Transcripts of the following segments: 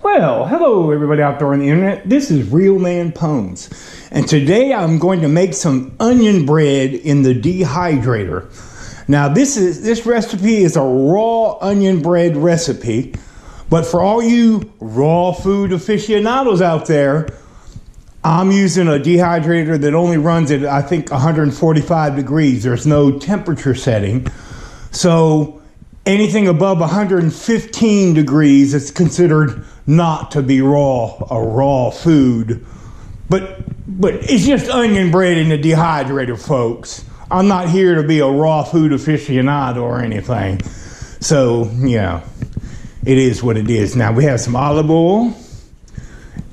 Well, hello everybody out there on the internet. This is RealmanPwns, and today I'm going to make some onion bread in the dehydrator. Now this recipe is a raw onion bread recipe, but for all you raw food aficionados out there, I'm using a dehydrator that only runs at I think 145 degrees. There's no temperature setting, so anything above 115 degrees is considered not to be raw food. But it's just onion bread in the dehydrator, folks. I'm not here to be a raw food aficionado or anything. So, yeah, it is what it is. Now, we have some olive oil,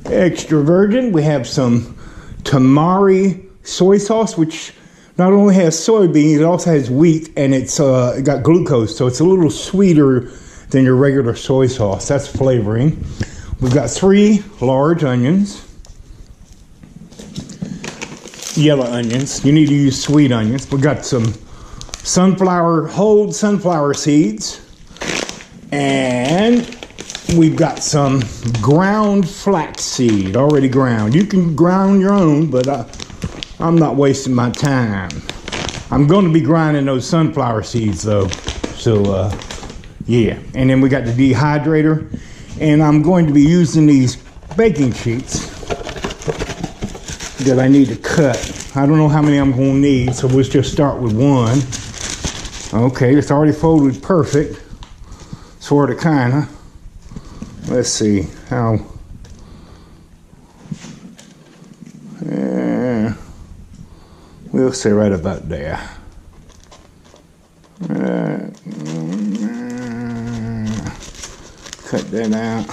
extra virgin. We have some tamari soy sauce, which not only has soybeans, it also has wheat, and it got glucose, so it's a little sweeter than your regular soy sauce. That's flavoring. We've got 3 large onions, yellow onions. You need to use sweet onions. We've got some whole sunflower seeds, and we've got some ground flaxseed, already ground. You can ground your own, but I'm not wasting my time. I'm going to be grinding those sunflower seeds though. So, yeah. And then we got the dehydrator. And I'm going to be using these baking sheets that I need to cut. I don't know how many I'm going to need, so let's just start with one. Okay, it's already folded perfect. Sort of, kind of. Let's see how. We'll say right about there. Cut that out.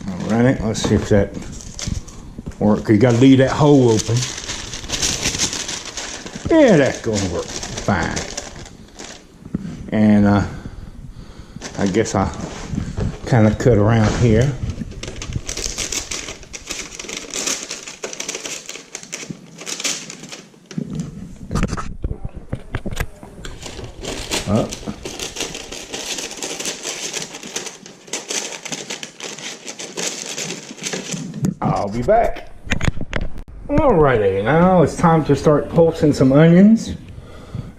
All right, let's see if that works. You got to leave that hole open. Yeah, that's going to work fine. And I guess I'll kind of cut around here. Up. I'll be back. Alrighty, now it's time to start pulsing some onions,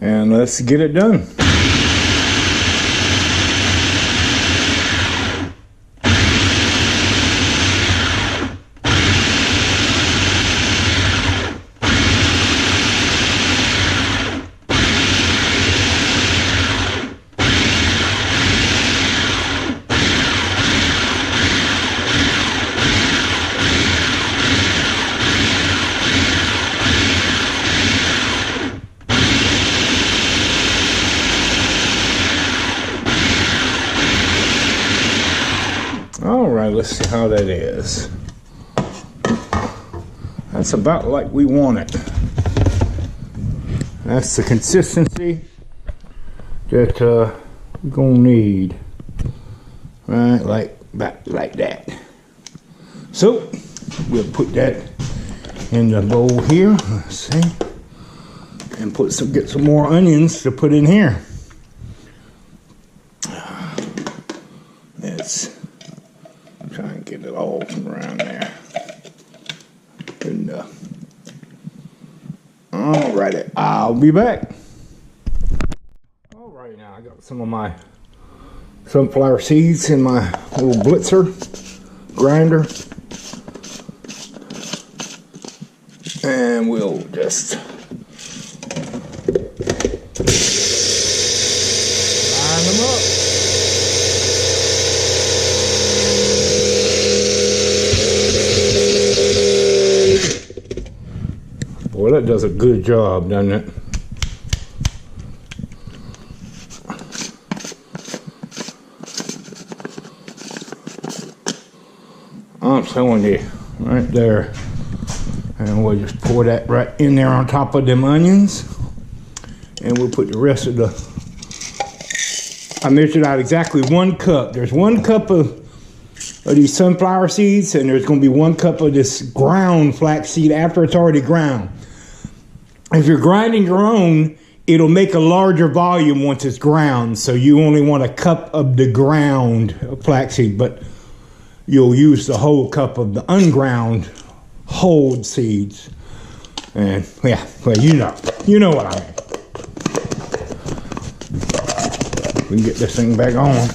and let's get it done. Alright, let's see how that is. That's about like we want it. That's the consistency that we're gonna need. Right, like that. So we'll put that in the bowl here. Let's see. And get some more onions to put in here. Let's try and get it all around there. Good enough. Alrighty, I'll be back. Alright, now I got some of my sunflower seeds in my little blitzer grinder. And we'll just line them up. Boy, that does a good job, doesn't it? I'm telling you, right there. And we'll just pour that right in there on top of them onions. And we'll put the rest of I measured out exactly 1 cup. There's 1 cup of these sunflower seeds, and there's going to be 1 cup of this ground flaxseed after it's already ground. If you're grinding your own, it'll make a larger volume once it's ground. So you only want a cup of the ground flaxseed, but you'll use the whole cup of the unground whole seeds. And yeah, well, you know what I mean. We can get this thing back on.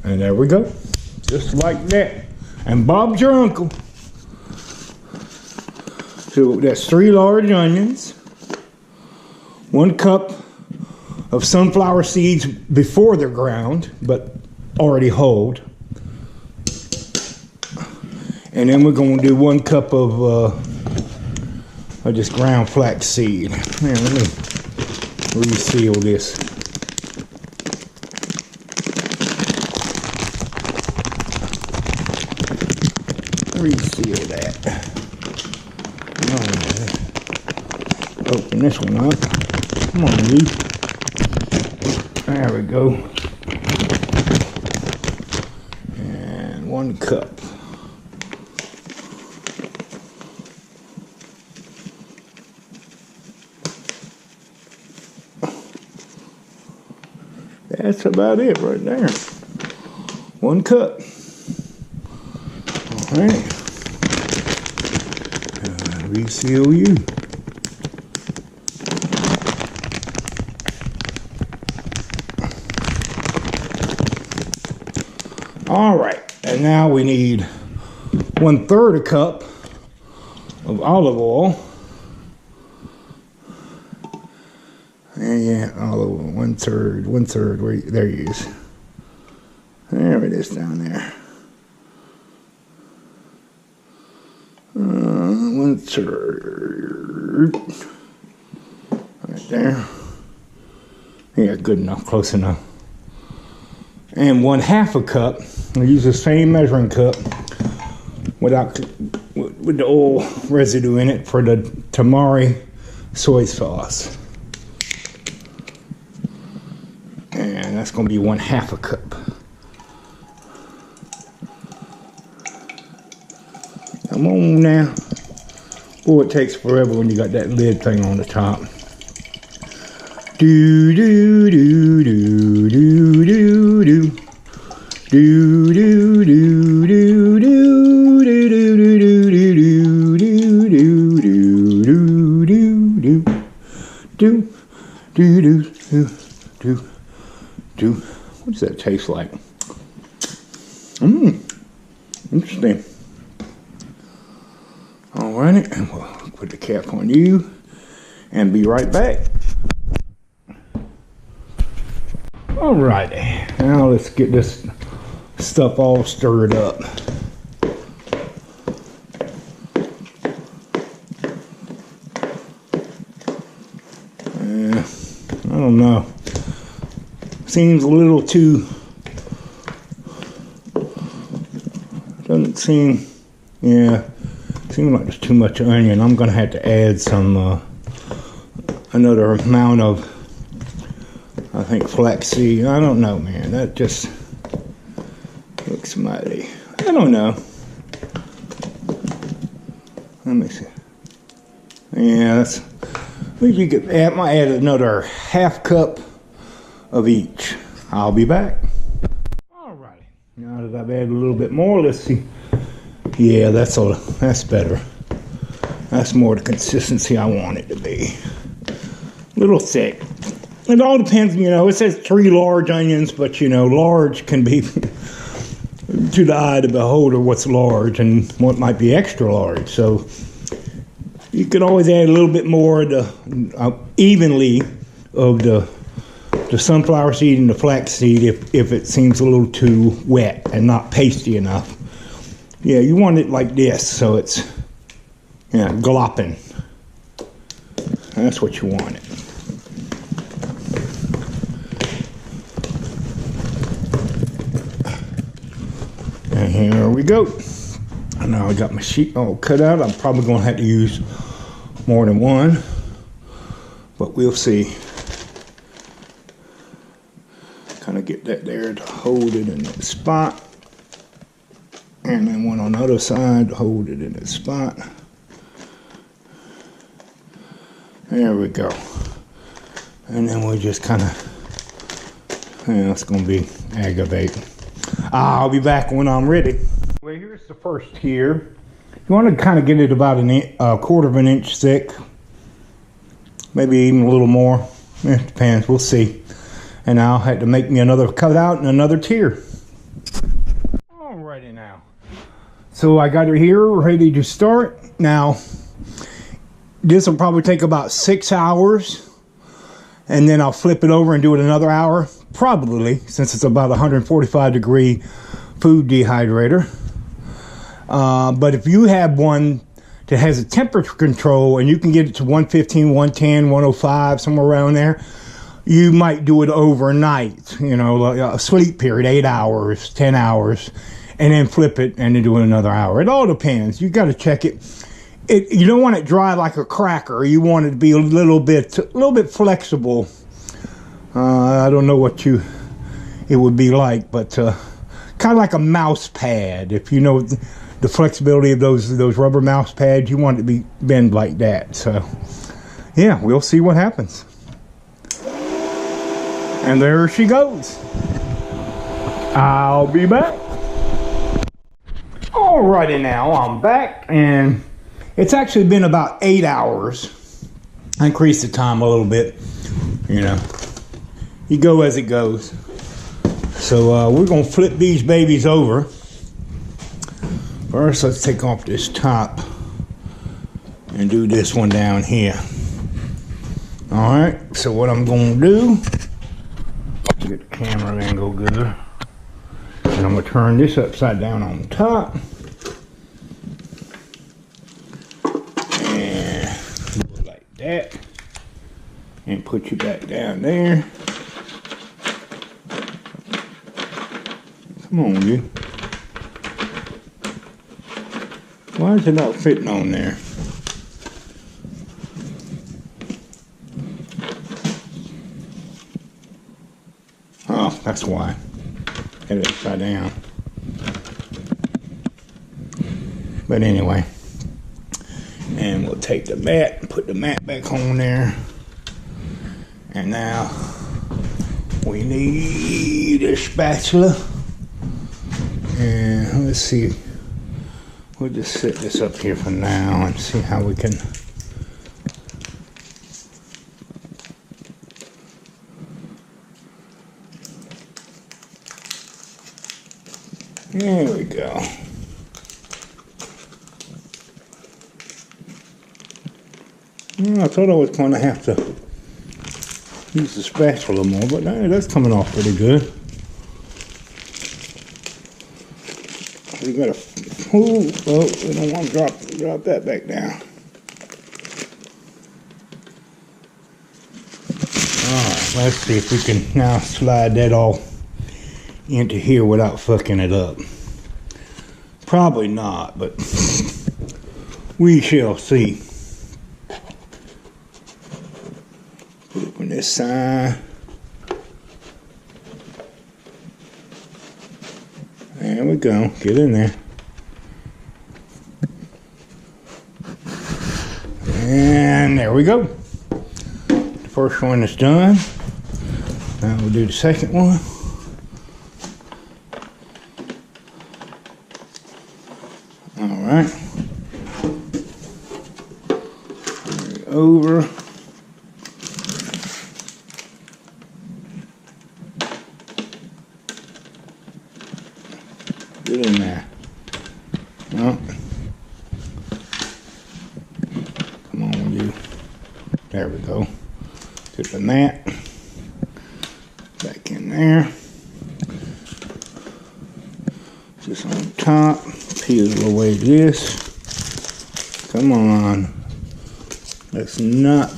And there we go, just like that. And Bob's your uncle. So that's 3 large onions, 1 cup of sunflower seeds before they're ground, but already whole. And then we're going to do 1 cup of just ground flax seed. Man, let me reseal this. Reseal that. Open this one up. Come on, you. There we go. And 1 cup. That's about it right there. 1 cup. All right. Reseal you. All right, and now we need 1/3 a cup of olive oil. And yeah, olive oil, 1/3, where there it is. There it is down there. 1/3. Right there. Yeah, good enough, close enough. And 1/2 a cup. I use the same measuring cup with the oil residue in it for the tamari soy sauce. And that's going to be 1/2 a cup. Come on now. Boy, it takes forever when you got that lid thing on the top. Do do do do do do do. Do do do do do do do do do do. What does that taste like? Interesting. Alrighty, and we'll put the cap on you and be right back. Alrighty, now let's get this stuff all stirred up. I don't know. Seems a little too. Doesn't seem. Yeah, seems like there's too much onion. I'm gonna have to add some another amount of. I think flaxseed. I don't know, man. That just looks mighty. I don't know. Let me see. Yeah, that's. You could add. Might add another 1/2 cup of each. I'll be back. All right. Now that I've added a little bit more, let's see. Yeah, that's better. That's more the consistency I want it to be. A little thick. It all depends, you know, it says 3 large onions, but, you know, large can be, to the eye of the beholder, what's large and what might be extra large. So you could always add a little bit more evenly of the sunflower seed and the flax seed if it seems a little too wet and not pasty enough. Yeah, you want it like this, so it's, glopping. That's what you want it. And here we go. And now I got my sheet all cut out. I'm probably going to have to use more than one, but we'll see. Kind of get that there to hold it in that spot. And then one on the other side to hold it in that spot. There we go. And then we just kind of, yeah, it's going to be aggravating. I'll be back when I'm ready. Well, here's the first tier. You want to kind of get it about a quarter of an inch thick. Maybe even a little more. It depends. We'll see. And I'll have to make me another cutout and another tier. Alrighty now. So I got it here ready to start. Now, this will probably take about 6 hours. And then I'll flip it over and do it another hour. Probably, since it's about 145 degree food dehydrator. But if you have one that has a temperature control and you can get it to 115, 110, 105, somewhere around there, you might do it overnight, you know, a sleep period, 8 hours, 10 hours, and then flip it and then do it another hour. It all depends. You got to check it. You don't want it dry like a cracker. You want it to be a little bit flexible. I don't know what it would be like, but kind of like a mouse pad. If you know the flexibility of those rubber mouse pads, you want it to be bend like that. So yeah, we'll see what happens. And there she goes. I'll be back. Alrighty now, I'm back, and it's actually been about 8 hours. I increased the time a little bit, you know. You go as it goes. So we're gonna flip these babies over. First, let's take off this top and do this one down here. All right, so what I'm gonna do, get the camera angle good, and I'm gonna turn this upside down on top. And do it like that. And put you back down there. Come on, you. Why is it not fitting on there? Oh, that's why. Get it upside down. But anyway. And we'll take the mat and put the mat back on there. And now we need a spatula. And let's see, we'll just set this up here for now and see how we can. There we go. I thought I was going to have to use the spatula more, but that's coming off pretty good. We gotta, we don't want to drop that back down. Alright, let's see if we can now slide that all into here without fucking it up. Probably not, but we shall see. Put it on this side. There we go. Get in there. And there we go. The first one is done. Now we'll do the second one. All right. Over. Get in there. Oh. Come on, you. There we go. Put the mat back in there. Just on top. Peel away this. Come on. Let's not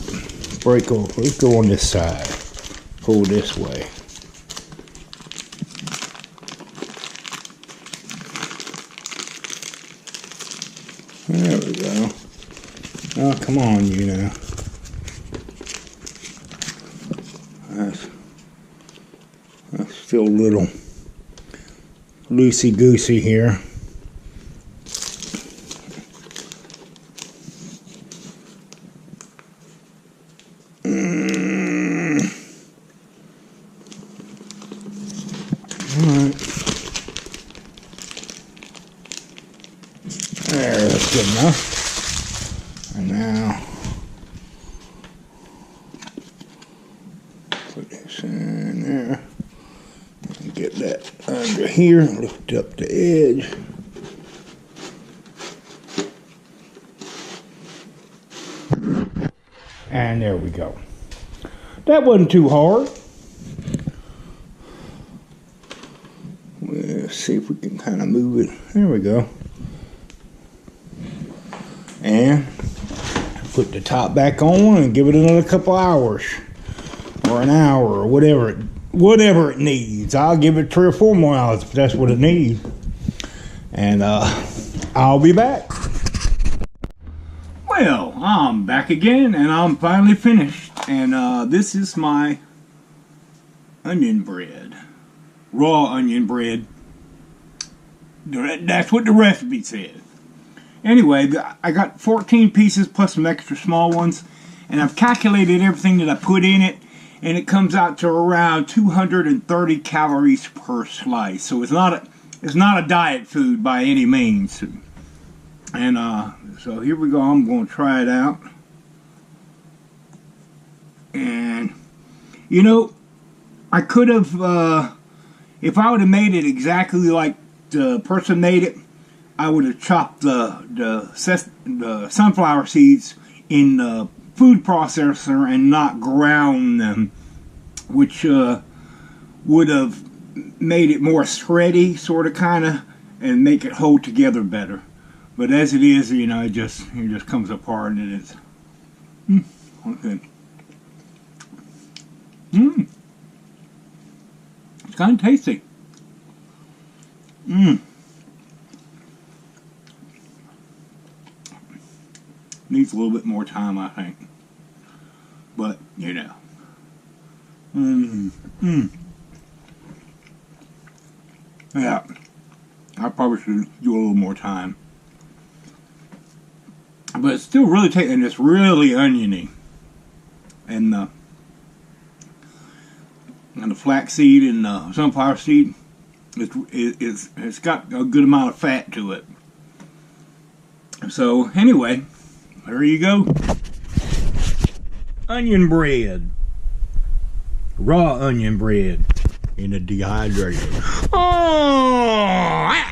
break off. Let's go on this side. Pull this way. There we go. Oh, come on, you know. Let's feel a little loosey-goosey here. Alright. There, that's good enough. And now put this in there. And get that under here. Lift up the edge. And there we go. That wasn't too hard. Let's see if we can kind of move it. There we go. And put the top back on and give it another couple hours. Or an hour or whatever it needs. I'll give it 3 or 4 more hours if that's what it needs. And I'll be back. Well, I'm back again and I'm finally finished. And this is my onion bread. Raw onion bread. That's what the recipe said. Anyway, I got 14 pieces plus some extra small ones. And I've calculated everything that I put in it. And it comes out to around 230 calories per slice. So it's not a diet food by any means. And so here we go. I'm going to try it out. And you know, I could have, if I would have made it exactly like the person made it, I would have chopped the sunflower seeds in the food processor and not ground them, which would have made it more shreddy, sort of, kind of, and make it hold together better. But as it is, you know, it just comes apart, and it's okay. It's kind of tasty. Needs a little bit more time, I think. But, you know. Yeah. I probably should do a little more time. But it's still really tasty, and it's really oniony. And the flaxseed and the sunflower seed, it's got a good amount of fat to it. So, anyway, there you go. Onion bread. Raw onion bread in a dehydrated. Oh!